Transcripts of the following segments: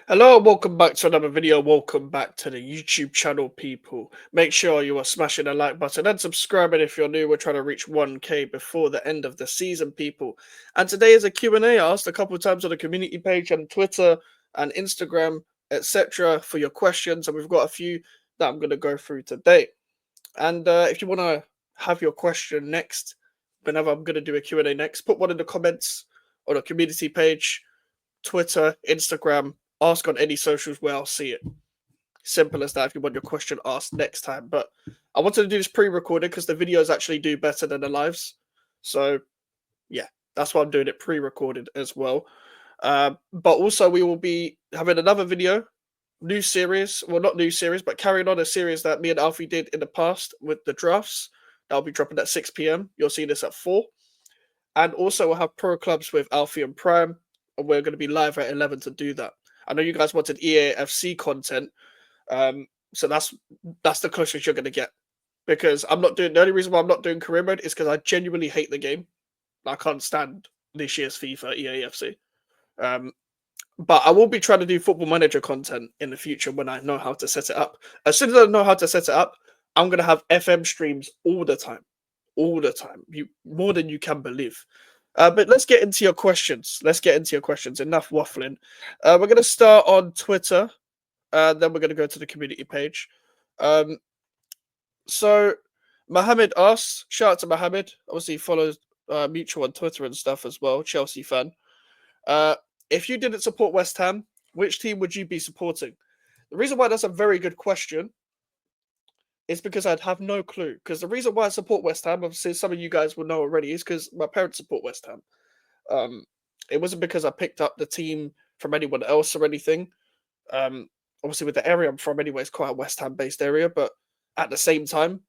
Hello, welcome back to another video. Welcome back to the YouTube channel, people. Make sure you are smashing the like button and subscribing if you're new. We're trying to reach 1K before the end of the season, people. And today is a Q&A asked a couple of times on the community page and Twitter and Instagram, etc. for your questions. And we've got a few that I'm going to go through today. And if you want to have your question next, whenever I'm going to do a Q&A next, put one in the comments on the community page. Twitter, Instagram, ask on any socials where I'll see it. Simple as that if you want your question asked next time. But I wanted to do this pre-recorded because the videos actually do better than the lives. So yeah, that's why I'm doing it pre-recorded as well. But also we will be having another video, new series. Well, not new series, but carrying on a series that me and Alfie did in the past with the drafts. That'll be dropping at 6 p.m. You'll see this at 4. And also we'll have pro clubs with Alfie and Prime. And we're going to be live at 11 to do that. I know you guys wanted EAFC content, so that's the closest you're going to get. Because I'm not doing the only reason why I'm not doing career mode is because I genuinely hate the game. I can't stand this year's FIFA EAFC. But I will be trying to do Football Manager content in the future when I know how to set it up. As soon as I know how to set it up, I'm going to have FM streams all the time, you more than you can believe. But let's get into your questions. Enough waffling. We're going to start on Twitter. Then we're going to go to the community page. So Mohammed asks, shout out to Mohammed. Obviously, he follows Mutual on Twitter and stuff as well. Chelsea fan. If you didn't support West Ham, which team would you be supporting? The reason why that's a very good question is because I'd have no clue. Because the reason why I support West Ham, obviously, some of you guys will know already, is because my parents support West Ham. It wasn't because I picked up the team from anyone else or anything. Obviously, with the area I'm from, anyway, it's quite a West Ham-based area, but at the same time,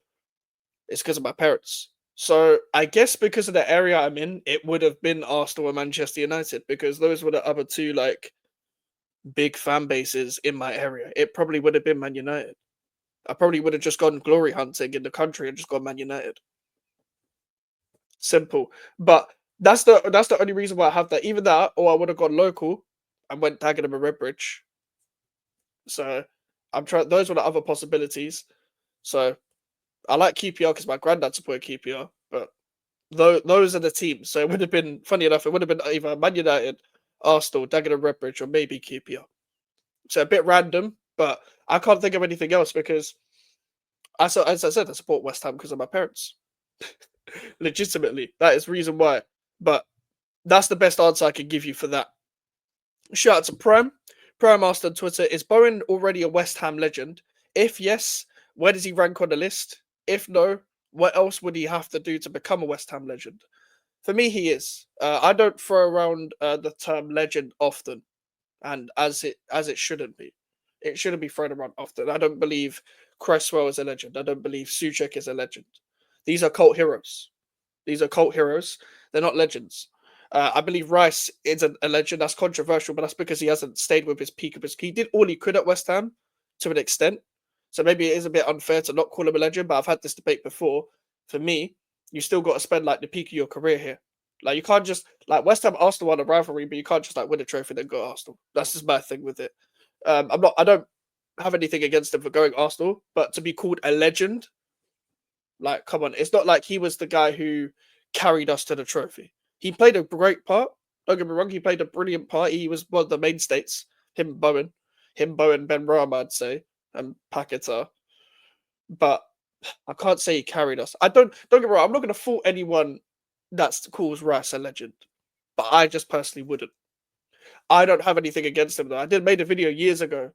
it's because of my parents. So I guess because of the area I'm in, it would have been Arsenal and Manchester United because those were the other two like big fan bases in my area. It probably would have been Man United. I probably would have just gone glory hunting in the country and just gone Man United. Simple. But that's the only reason why I have that. Even that, or I would have gone local and went Dagenham and Redbridge. So I'm trying. Those were the other possibilities. So I like QPR because my granddad supported QPR, but those are the teams. So it would have been funny enough. It would have been either Man United, Arsenal, Dagenham, Redbridge, or maybe QPR. So a bit random, but I can't think of anything else because as I said, I support West Ham because of my parents. Legitimately, that is reason why. But that's the best answer I can give you for that. Shout out to Prime. Prime asked on Twitter, is Bowen already a West Ham legend? If yes, where does he rank on the list? If no, what else would he have to do to become a West Ham legend? For me, he is. I don't throw around the term legend often, and as it shouldn't be. It shouldn't be thrown around often. I don't believe Cresswell is a legend. I don't believe Suchek is a legend. These are cult heroes. They're not legends. I believe Rice is a legend. That's controversial, but that's because he hasn't stayed with his peak of his. He did all he could at West Ham to an extent. So maybe it is a bit unfair to not call him a legend, but I've had this debate before. For me, you still got to spend like the peak of your career here. Like you can't just like West Ham Arsenal won a rivalry, but you can't just like win a trophy and then go Arsenal. That's just my thing with it. I don't have anything against him for going Arsenal, but to be called a legend, like come on, it's not like he was the guy who carried us to the trophy. He played a great part. Don't get me wrong, he played a brilliant part. He was one of the mainstays. Bowen, Ben Rama, I'd say, and Paqueta. But I can't say he carried us. Don't get me wrong. I'm not going to fault anyone that calls Rice a legend, but I just personally wouldn't. I don't have anything against him though. I did made a video years ago,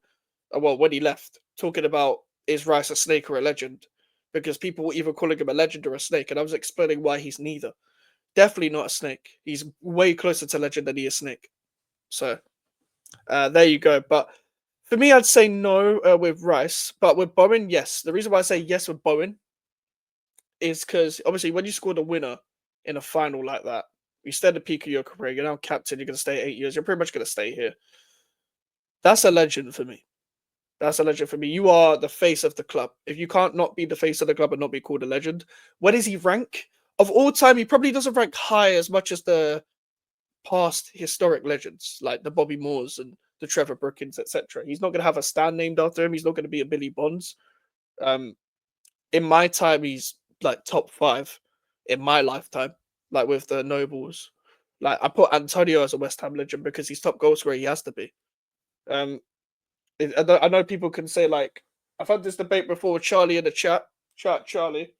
well when he left, talking about is Rice a snake or a legend, because people were either calling him a legend or a snake, and I was explaining why he's neither. Definitely not a snake. He's way closer to legend than he is snake. So there you go. But for me, I'd say no with Rice, but with Bowen, yes. The reason why I say yes with Bowen is because obviously when you scored a winner in a final like that, you stay at the peak of your career, you're now captain, you're going to stay 8 years, you're pretty much going to stay here. That's a legend for me. That's a legend for me. You are the face of the club. If you can't not be the face of the club and not be called a legend, where does he rank? Of all time, he probably doesn't rank high as much as the past historic legends, like the Bobby Moores and the Trevor Brookins, etc. He's not going to have a stand named after him. He's not going to be a Billy Bonds. Um, in my time, he's like top 5 in my lifetime, like with the Nobles. Like I put Antonio as a West Ham legend because he's top goal scorer. He has to be. Um, I know people can say like I've had this debate before with Charlie in the chat Charlie,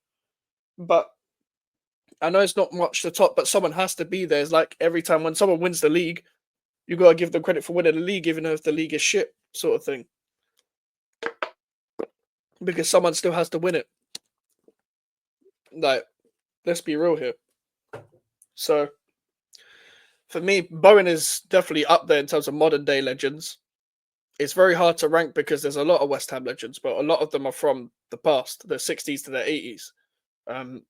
but I know it's not much to top, but someone has to be there. It's like every time when someone wins the league, you gotta give them credit for winning the league, even if the league is shit, sort of thing. Because someone still has to win it. Like, let's be real here. So for me, Bowen is definitely up there in terms of modern day legends. It's very hard to rank because there's a lot of West Ham legends, but a lot of them are from the past, the 60s to the 80s.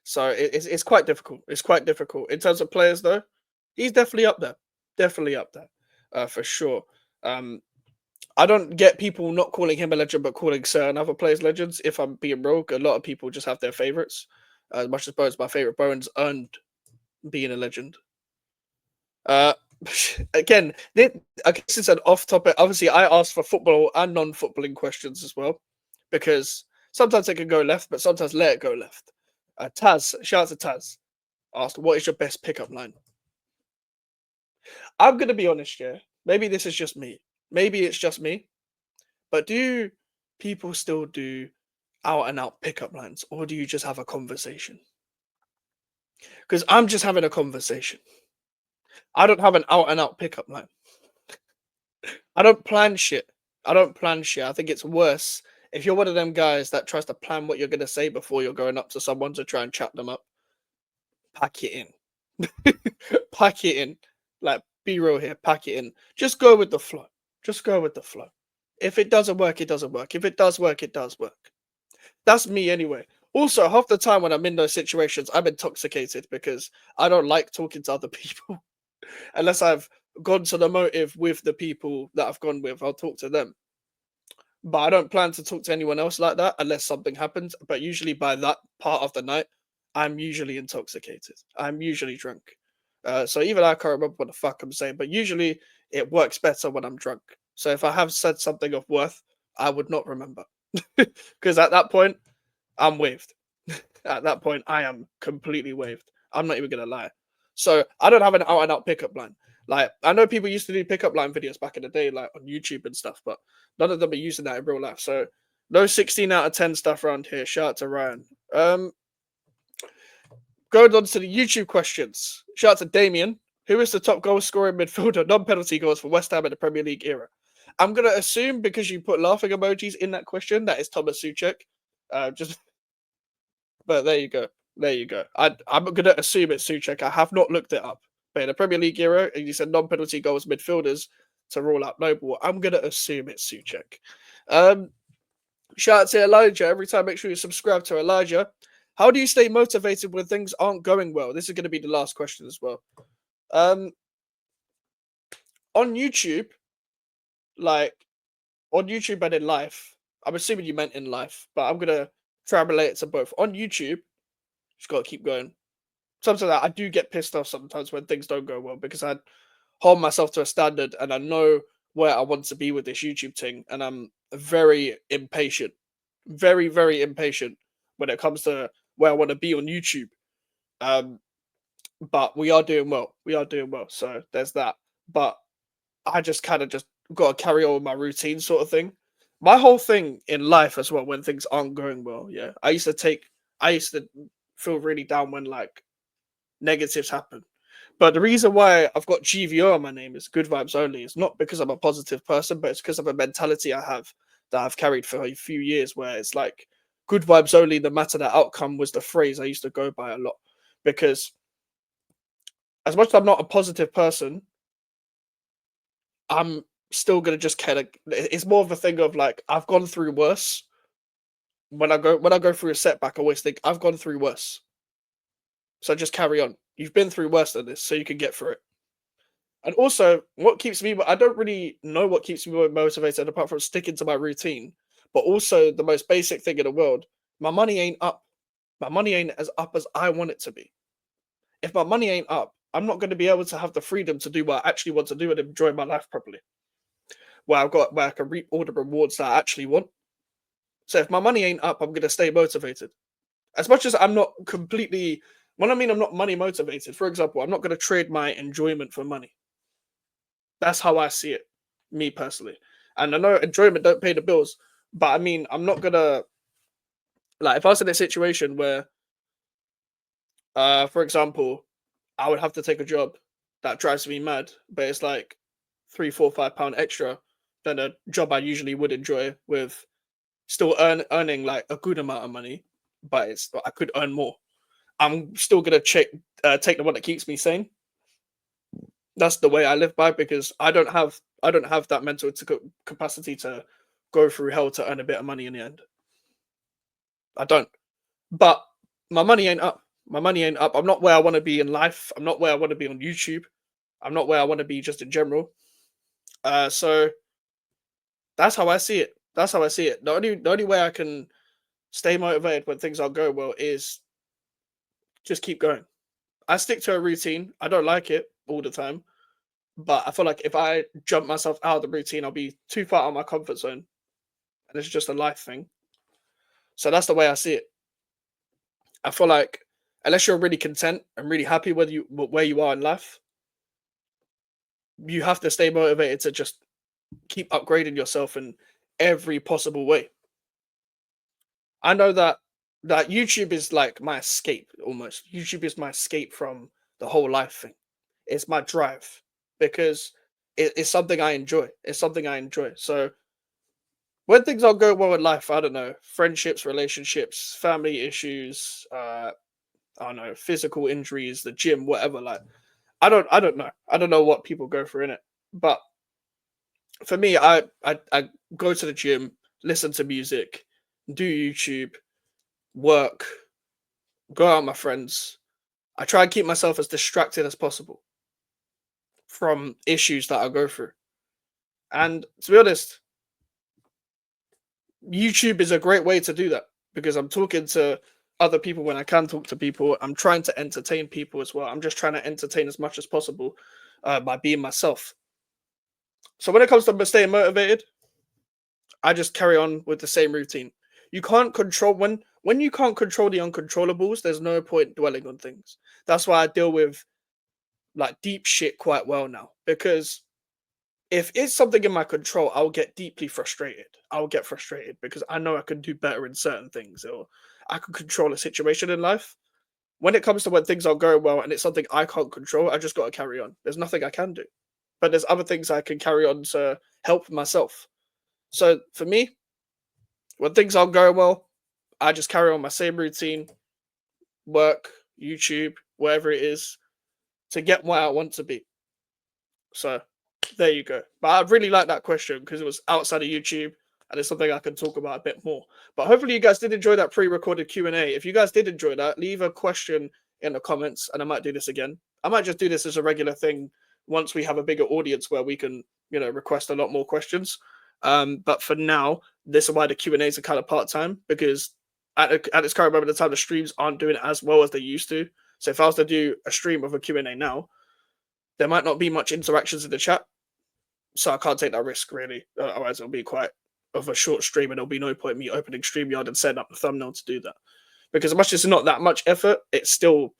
So it's quite difficult. It's quite difficult. In terms of players, though, he's definitely up there. Definitely up there, for sure. I don't get people not calling him a legend, but calling certain other players legends. If I'm being rogue, a lot of people just have their favorites. As much as Bowen's my favorite, Bowen's earned being a legend. Again, I guess it's an off-topic. Obviously, I asked for football and non-footballing questions as well, because sometimes it can go left, but sometimes let it go left. Taz, shout out to Taz, asked, "What is your best pickup line?" I'm gonna be honest, yeah. Maybe this is just me. Maybe it's just me. But do people still do out and out pickup lines, or do you just have a conversation? Because I'm just having a conversation. I don't have an out and out pickup line. I don't plan shit. I don't plan shit. I think it's worse if you're one of them guys that tries to plan what you're gonna say before you're going up to someone to try and chat them up. Pack it in. Pack it in. Like, be real here. Pack it in. Just go with the flow. Just go with the flow. If it doesn't work, it doesn't work. If it does work, it does work. That's me anyway. Also, half the time when I'm in those situations, I'm intoxicated because I don't like talking to other people unless I've gone to the motive with the people that I've gone with. I'll talk to them, but I don't plan to talk to anyone else like that unless something happens. But usually by that part of the night, I'm usually intoxicated. I'm usually drunk. So even I can't remember what the fuck I'm saying, but usually it works better when I'm drunk. So if I have said something of worth, I would not remember because at that point I'm waved. At that point, I am completely waved. I'm not even gonna lie. So I don't have an out and out pickup line. Like I know people used to do pickup line videos back in the day, like on YouTube and stuff, but none of them are using that in real life. So no 16 out of 10 stuff around here. Shout out to Ryan. Going on to the YouTube questions. Shout out to Damien. Who is the top goal scoring midfielder, non-penalty goals for West Ham in the Premier League era? I'm gonna assume because you put laughing emojis in that question that is Thomas Suchek. Just But there you go. There you go. I'm going to assume it's Suchek. I have not looked it up. But in the Premier League era, and you said non-penalty goals midfielders to rule out Noble, I'm going to assume it's Suchek. Shout out to Elijah. Every time, make sure you subscribe to Elijah. How do you stay motivated when things aren't going well? This is going to be the last question as well. On YouTube, like on YouTube and in life, I'm assuming you meant in life, but I'm going to try and relate it to both. On YouTube, just got to keep going. Sometimes I do get pissed off sometimes when things don't go well because I hold myself to a standard and I know where I want to be with this YouTube thing, and I'm very impatient, very very impatient when it comes to where I want to be on YouTube. But we are doing well. We are doing well. So there's that. But I just kind of just got to carry on with my routine sort of thing. My whole thing in life as well when things aren't going well. Yeah, I used to feel really down when like negatives happen. But the reason why I've got GVO on my name is good vibes only. It's not because I'm a positive person, but it's because of a mentality I have that I've carried for a few years where it's like good vibes only, no matter the outcome was the phrase I used to go by a lot. Because as much as I'm not a positive person, I'm still gonna just kind of it's more of a thing of like I've gone through worse. When I go through a setback, I always think I've gone through worse. So just carry on. You've been through worse than this, so you can get through it. And also, what keeps me, I don't really know what keeps me motivated apart from sticking to my routine. But also, the most basic thing in the world, my money ain't up. My money ain't as up as I want it to be. If my money ain't up, I'm not going to be able to have the freedom to do what I actually want to do and enjoy my life properly. Where I can reap all the rewards that I actually want. So if my money ain't up, I'm gonna stay motivated. As much as I'm not completely, when I mean I'm not money motivated, for example, I'm not gonna trade my enjoyment for money. That's how I see it, me personally. And I know enjoyment don't pay the bills, but I mean I'm not gonna, like, if I was in a situation where, for example, I would have to take a job that drives me mad, but it's like £3, £4, £5 extra than a job I usually would enjoy with still earning like a good amount of money, but it's I could earn more. I'm still gonna take the one that keeps me sane. That's the way I live by because I don't have that mental capacity to go through hell to earn a bit of money in the end. I don't. But my money ain't up. My money ain't up. I'm not where I want to be in life. I'm not where I want to be on YouTube. I'm not where I want to be just in general. So that's how I see it. That's how I see it. The only way I can stay motivated when things aren't going well is just keep going. I stick to a routine. I don't like it all the time, but I feel like if I jump myself out of the routine, I'll be too far out of my comfort zone, and it's just a life thing. So that's the way I see it. I feel like unless you're really content and really happy where you are in life, you have to stay motivated to just keep upgrading yourself in every possible way. I know that YouTube is like my escape almost. YouTube is my escape from the whole life thing. It's my drive because it's something I enjoy. It's something I enjoy. So when things aren't going well in life, I don't know, friendships, relationships, family issues, I don't know, physical injuries, the gym, whatever. Like I don't know. I don't know what people go through in it. But for me, I go to the gym, listen to music, do YouTube, work, go out with my friends. I try and keep myself as distracted as possible from issues that I go through. And to be honest, YouTube is a great way to do that because I'm talking to other people when I can talk to people. I'm trying to entertain people as well. I'm just trying to entertain as much as possible by being myself. So when it comes to staying motivated, I just carry on with the same routine. You can't control when you can't control the uncontrollables. There's no point dwelling on things. That's why I deal with like deep shit quite well now because if it's something in my control, I'll get deeply frustrated. I'll get frustrated because I know I can do better in certain things or I can control a situation in life. When it comes to when things aren't going well and it's something I can't control, I just got to carry on. There's nothing I can do. But there's other things I can carry on to help myself. So for me, when things aren't going well, I just carry on my same routine, work, YouTube, wherever it is, to get where I want to be. So there you go. But I really like that question because it was outside of YouTube and it's something I can talk about a bit more. But hopefully you guys did enjoy that pre-recorded Q&A. If you guys did enjoy that, leave a question in the comments and I might do this again. I might just do this as a regular thing once we have a bigger audience where we can, request a lot more questions. But for now, this is why the Q&As are kind of part-time because at this current moment in time, the streams aren't doing as well as they used to. So if I was to do a stream of a Q&A now, there might not be much interactions in the chat, so I can't take that risk really. Otherwise, it'll be quite of a short stream, and there'll be no point me opening StreamYard and setting up the thumbnail to do that. Because as much as it's not that much effort, it's still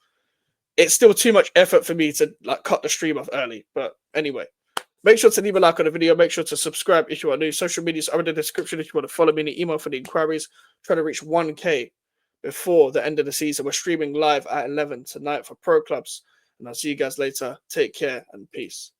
too much effort for me to like cut the stream off early. But anyway, make sure to leave a like on the video. Make sure to subscribe if you are new. Social medias are in the description if you want to follow me. The email for the inquiries. Trying to reach 1K before the end of the season. We're streaming live at 11 tonight for pro clubs. And I'll see you guys later. Take care and peace.